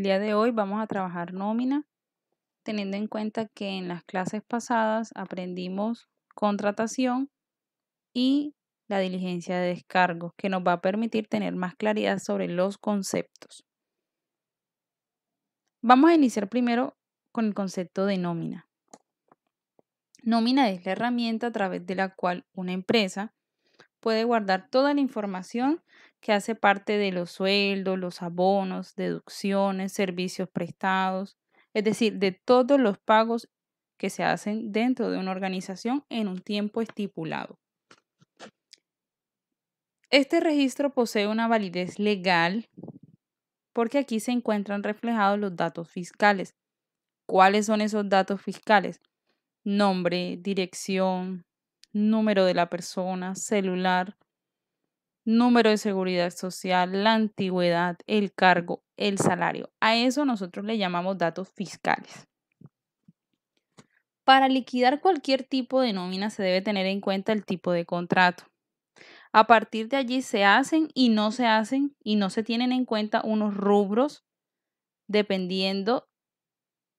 día de hoy vamos a trabajar nómina, teniendo en cuenta que en las clases pasadas aprendimos contratación y la diligencia de descargo, que nos va a permitir tener más claridad sobre los conceptos. Vamos a iniciar primero con el concepto de nómina. Nómina es la herramienta a través de la cual una empresa puede guardar toda la información que hace parte de los sueldos, los abonos, deducciones, servicios prestados, es decir, de todos los pagos que se hacen dentro de una organización en un tiempo estipulado. Este registro posee una validez legal porque aquí se encuentran reflejados los datos fiscales. ¿Cuáles son esos datos fiscales? Nombre, dirección, número de la persona, celular, número de seguridad social, la antigüedad, el cargo, el salario. A eso nosotros le llamamos datos fiscales. Para liquidar cualquier tipo de nómina se debe tener en cuenta el tipo de contrato. A partir de allí se hacen y no se tienen en cuenta unos rubros. Dependiendo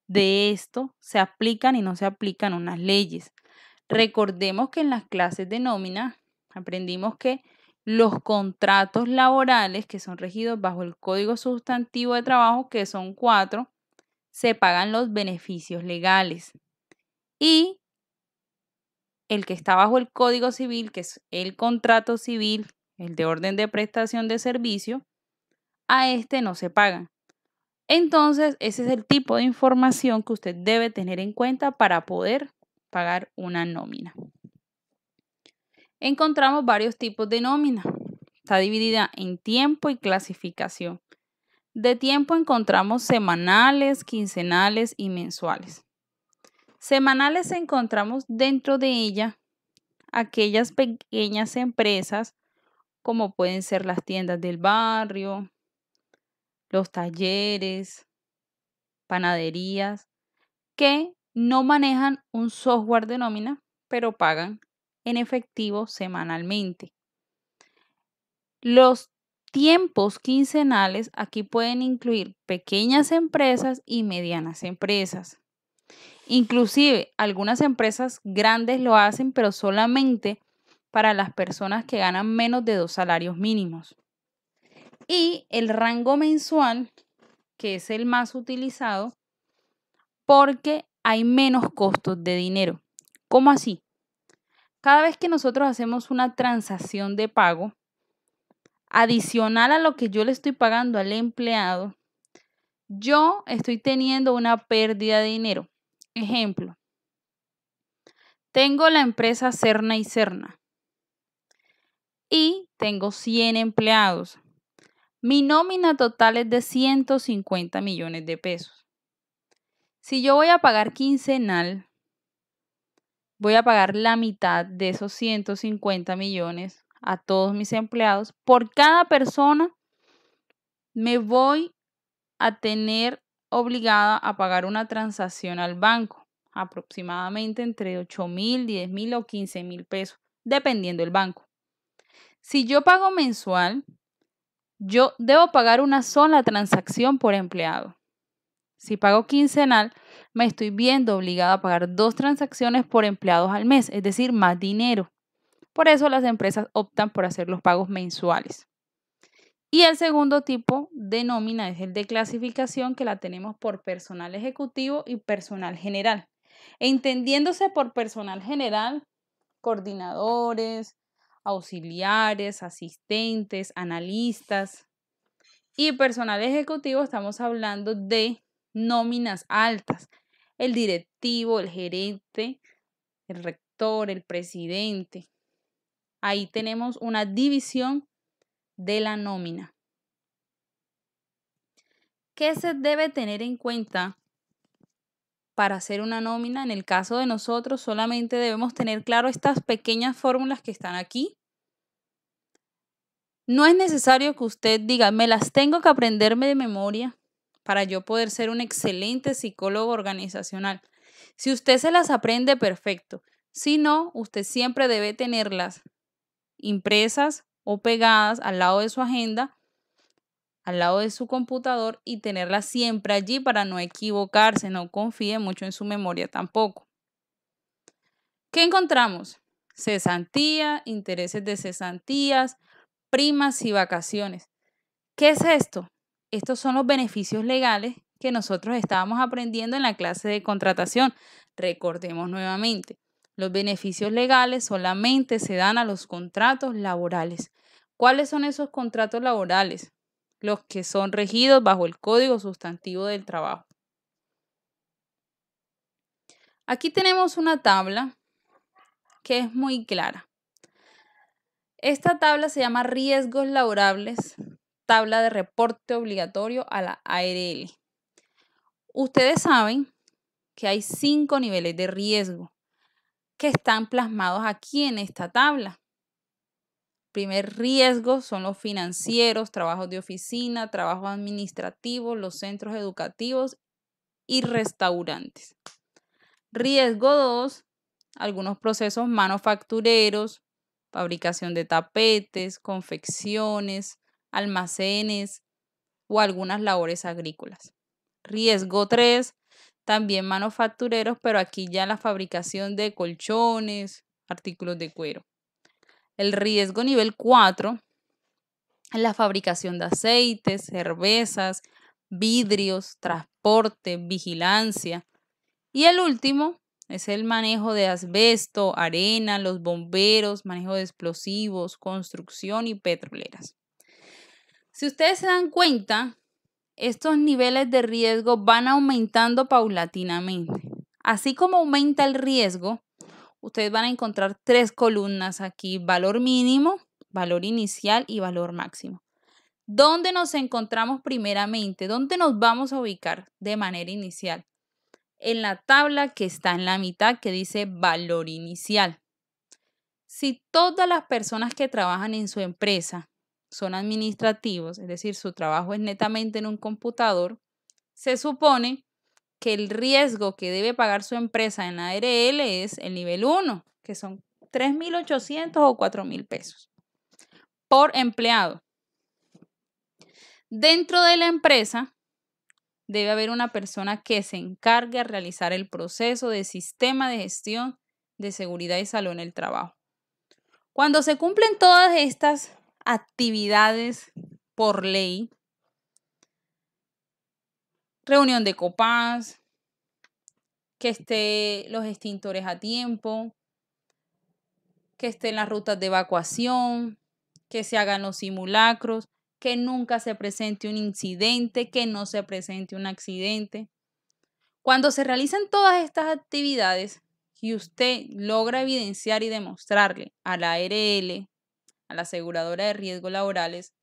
de esto, se aplican y no se aplican unas leyes. Recordemos que en las clases de nómina aprendimos que los contratos laborales que son regidos bajo el Código Sustantivo de Trabajo, que son 4, se pagan los beneficios legales. Y el que está bajo el Código Civil, que es el contrato civil, el de orden de prestación de servicio, a este no se pagan. Entonces, ese es el tipo de información que usted debe tener en cuenta para poder pagar una nómina. Encontramos varios tipos de nómina. Está dividida en tiempo y clasificación. De tiempo encontramos semanales, quincenales y mensuales. Semanales encontramos dentro de ella aquellas pequeñas empresas como pueden ser las tiendas del barrio, los talleres, panaderías, que no manejan un software de nómina, pero pagan en efectivo semanalmente. Los tiempos quincenales aquí pueden incluir pequeñas empresas y medianas empresas. Inclusive algunas empresas grandes lo hacen, pero solamente para las personas que ganan menos de 2 salarios mínimos. Y el rango mensual, que es el más utilizado, porque hay menos costos de dinero. ¿Cómo así? Cada vez que nosotros hacemos una transacción de pago, adicional a lo que yo le estoy pagando al empleado, yo estoy teniendo una pérdida de dinero. Ejemplo, tengo la empresa Serna y Serna y tengo 100 empleados. Mi nómina total es de 150 millones de pesos. Si yo voy a pagar quincenal, voy a pagar la mitad de esos 150 millones a todos mis empleados. Por cada persona me voy a tener obligada a pagar una transacción al banco, aproximadamente entre 8,000, 10,000 o 15,000 pesos, dependiendo del banco. Si yo pago mensual, yo debo pagar una sola transacción por empleado. Si pago quincenal, me estoy viendo obligada a pagar 2 transacciones por empleados al mes, es decir, más dinero. Por eso las empresas optan por hacer los pagos mensuales. Y el segundo tipo de nómina es el de clasificación, que la tenemos por personal ejecutivo y personal general. Entendiéndose por personal general, coordinadores, auxiliares, asistentes, analistas. Y personal ejecutivo estamos hablando de nóminas altas. El directivo, el gerente, el rector, el presidente. Ahí tenemos una división de la nómina. ¿Qué se debe tener en cuenta para hacer una nómina? En el caso de nosotros, solamente debemos tener claro estas pequeñas fórmulas que están aquí. No es necesario que usted diga, me las tengo que aprenderme de memoria para yo poder ser un excelente psicólogo organizacional. Si usted se las aprende, perfecto. Si no, usted siempre debe tenerlas impresas o pegadas al lado de su agenda, al lado de su computador y tenerla siempre allí para no equivocarse, no confíe mucho en su memoria tampoco. ¿Qué encontramos? Cesantía, intereses de cesantías, primas y vacaciones. ¿Qué es esto? Estos son los beneficios legales que nosotros estábamos aprendiendo en la clase de contratación. Recordemos nuevamente, los beneficios legales solamente se dan a los contratos laborales. ¿Cuáles son esos contratos laborales? Los que son regidos bajo el Código Sustantivo del Trabajo. Aquí tenemos una tabla que es muy clara. Esta tabla se llama riesgos laborables, tabla de reporte obligatorio a la ARL. Ustedes saben que hay 5 niveles de riesgo que están plasmados aquí en esta tabla. Primer riesgo son los financieros, trabajos de oficina, trabajos administrativos, los centros educativos y restaurantes. Riesgo 2, algunos procesos manufactureros, fabricación de tapetes, confecciones, almacenes o algunas labores agrícolas. Riesgo 3, también manufactureros, pero aquí ya la fabricación de colchones, artículos de cuero. El riesgo nivel 4 es la fabricación de aceites, cervezas, vidrios, transporte, vigilancia. Y el último es el manejo de asbesto, arena, los bomberos, manejo de explosivos, construcción y petroleras. Si ustedes se dan cuenta, estos niveles de riesgo van aumentando paulatinamente. Así como aumenta el riesgo, ustedes van a encontrar 3 columnas aquí: valor mínimo, valor inicial y valor máximo. ¿Dónde nos encontramos primeramente? ¿Dónde nos vamos a ubicar de manera inicial? En la tabla que está en la mitad, que dice valor inicial. Si todas las personas que trabajan en su empresa son administrativos, es decir, su trabajo es netamente en un computador, se supone que el riesgo que debe pagar su empresa en ARL es el nivel 1, que son 3.800 o 4.000 pesos por empleado. Dentro de la empresa debe haber una persona que se encargue de realizar el proceso de sistema de gestión de seguridad y salud en el trabajo. Cuando se cumplen todas estas actividades por ley, reunión de COPAS, que estén los extintores a tiempo, que estén las rutas de evacuación, que se hagan los simulacros, que nunca se presente un incidente, que no se presente un accidente. Cuando se realicen todas estas actividades y usted logra evidenciar y demostrarle a la ARL, a la aseguradora de riesgos laborales,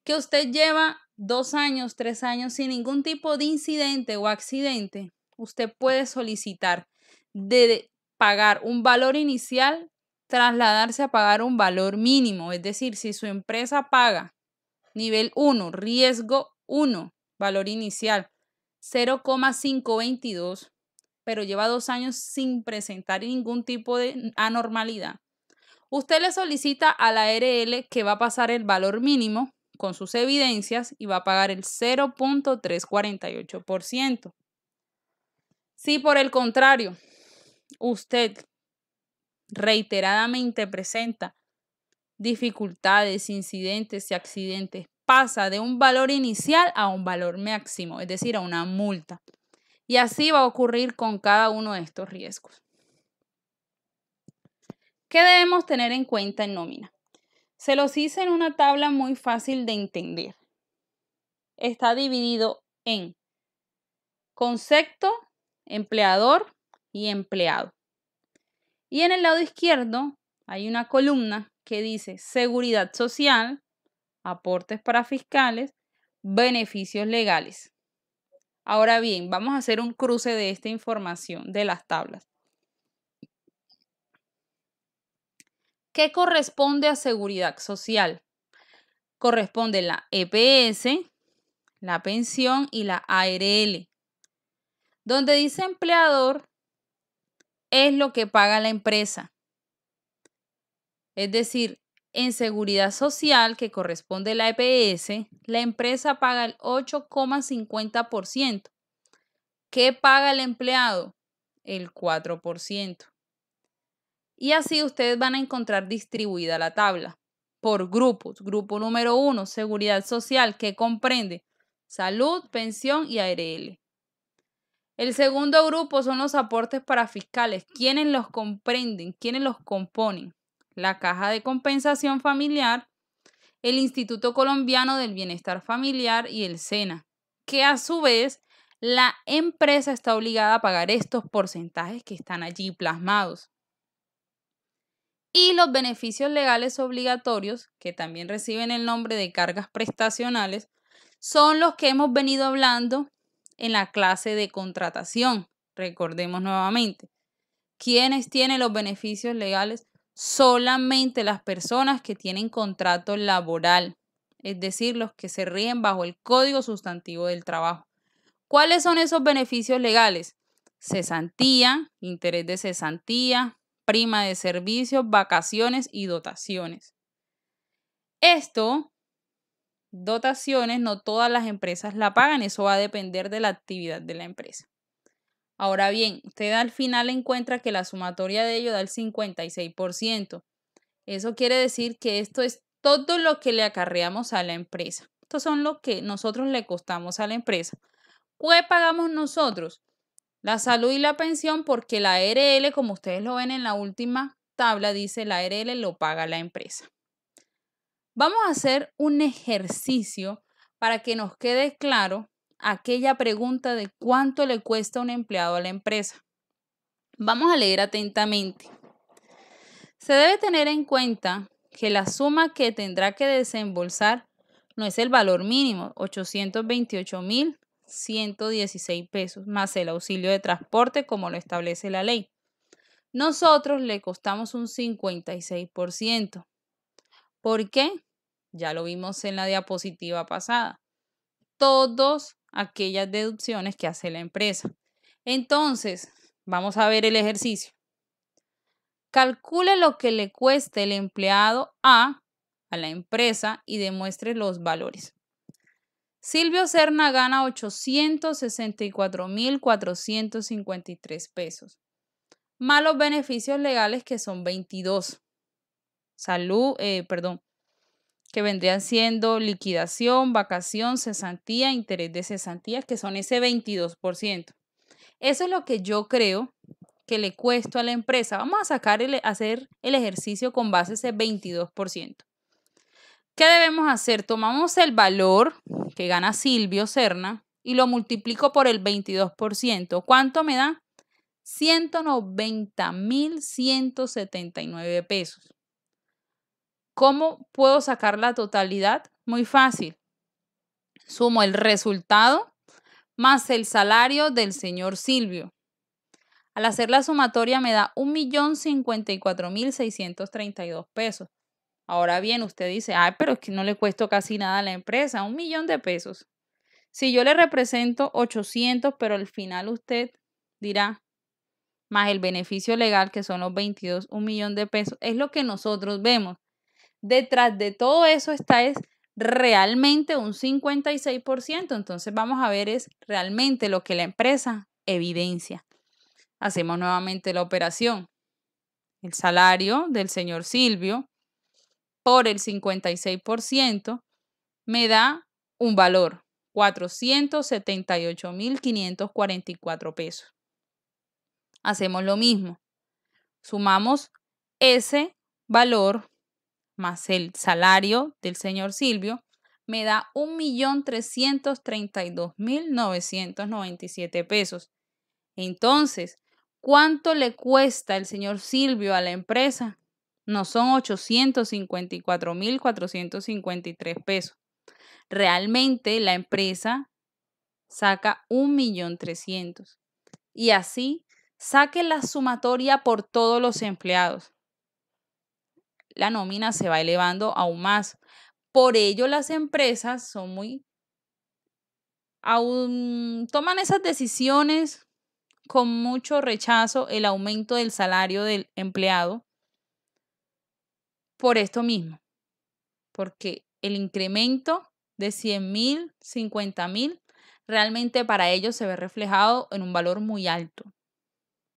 que usted lleva 2 años, 3 años sin ningún tipo de incidente o accidente, usted puede solicitar de pagar un valor inicial, trasladarse a pagar un valor mínimo. Es decir, si su empresa paga nivel 1, riesgo 1, valor inicial 0,522, pero lleva 2 años sin presentar ningún tipo de anormalidad, usted le solicita a la ARL que va a pasar el valor mínimo con sus evidencias y va a pagar el 0,348%. Si por el contrario usted reiteradamente presenta dificultades, incidentes y accidentes, pasa de un valor inicial a un valor máximo, es decir, a una multa. Y así va a ocurrir con cada uno de estos riesgos. ¿Qué debemos tener en cuenta en nómina? Se los hice en una tabla muy fácil de entender. Está dividido en concepto, empleador y empleado. Y en el lado izquierdo hay una columna que dice seguridad social, aportes para fiscales, beneficios legales. Ahora bien, vamos a hacer un cruce de esta información de las tablas. ¿Qué corresponde a seguridad social? Corresponde la EPS, la pensión y la ARL. Donde dice empleador es lo que paga la empresa. Es decir, En seguridad social, que corresponde a la EPS, la empresa paga el 8,50%. ¿Qué paga el empleado? El 4%. Y así ustedes van a encontrar distribuida la tabla por grupos. Grupo número 1, seguridad social, que comprende salud, pensión y ARL. El segundo grupo son los aportes para fiscales. ¿Quiénes los comprenden? ¿Quiénes los componen? La Caja de Compensación Familiar, el Instituto Colombiano del Bienestar Familiar y el SENA, que a su vez la empresa está obligada a pagar estos porcentajes que están allí plasmados. Y los beneficios legales obligatorios, que también reciben el nombre de cargas prestacionales, son los que hemos venido hablando en la clase de contratación. Recordemos nuevamente, ¿quiénes tienen los beneficios legales? Solamente las personas que tienen contrato laboral, es decir, los que se rigen bajo el Código Sustantivo del Trabajo. ¿Cuáles son esos beneficios legales? Cesantía, interés de cesantía, prima de servicios, vacaciones y dotaciones. Dotaciones, no todas las empresas la pagan, eso va a depender de la actividad de la empresa. Ahora bien, usted al final encuentra que la sumatoria de ello da el 56%. Eso quiere decir que esto es todo lo que le acarreamos a la empresa. Estos son lo que nosotros le costamos a la empresa. ¿Qué pagamos nosotros? La salud y la pensión, porque la ARL, como ustedes lo ven en la última tabla, dice la ARL lo paga la empresa. Vamos a hacer un ejercicio para que nos quede claro aquella pregunta de cuánto le cuesta un empleado a la empresa. Vamos a leer atentamente. Se debe tener en cuenta que la suma que tendrá que desembolsar no es el valor mínimo, 828.116 pesos, más el auxilio de transporte como lo establece la ley. Nosotros le costamos un 56%. ¿Por qué? Ya lo vimos en la diapositiva pasada. Todas aquellas deducciones que hace la empresa. Entonces, vamos a ver el ejercicio. Calcule lo que le cueste el empleado a la empresa y demuestre los valores. Silvio Serna gana 864.453 pesos, más los beneficios legales que son 22. Que vendrían siendo liquidación, vacación, cesantía, interés de cesantía, que son ese 22%. Eso es lo que yo creo que le cuesta a la empresa. Vamos a hacer el ejercicio con base a ese 22%. ¿Qué debemos hacer? Tomamos el valor que gana Silvio Serna y lo multiplico por el 22%. ¿Cuánto me da? 190.179 pesos. ¿Cómo puedo sacar la totalidad? Muy fácil. Sumo el resultado más el salario del señor Silvio. Al hacer la sumatoria me da 1.054.632 pesos. Ahora bien, usted dice, ay, pero es que no le cuesta casi nada a la empresa, 1.000.000 de pesos. Si yo le represento 800, pero al final usted dirá, más el beneficio legal, que son los 22, 1.000.000 de pesos, es lo que nosotros vemos. Detrás de todo eso es realmente un 56%. Entonces vamos a ver es realmente lo que la empresa evidencia. Hacemos nuevamente la operación. El salario del señor Silvio por el 56% me da un valor, 478.544 pesos. Hacemos lo mismo. Sumamos ese valor más el salario del señor Silvio, me da 1.332.997 pesos. Entonces, ¿cuánto le cuesta el señor Silvio a la empresa? No son 854.453 pesos. Realmente la empresa saca 1.300.000. Y así saque la sumatoria por todos los empleados. La nómina se va elevando aún más. Por ello las empresas toman esas decisiones con mucho rechazo, el aumento del salario del empleado, por esto mismo, porque el incremento de 100.000, 50.000, realmente para ellos se ve reflejado en un valor muy alto.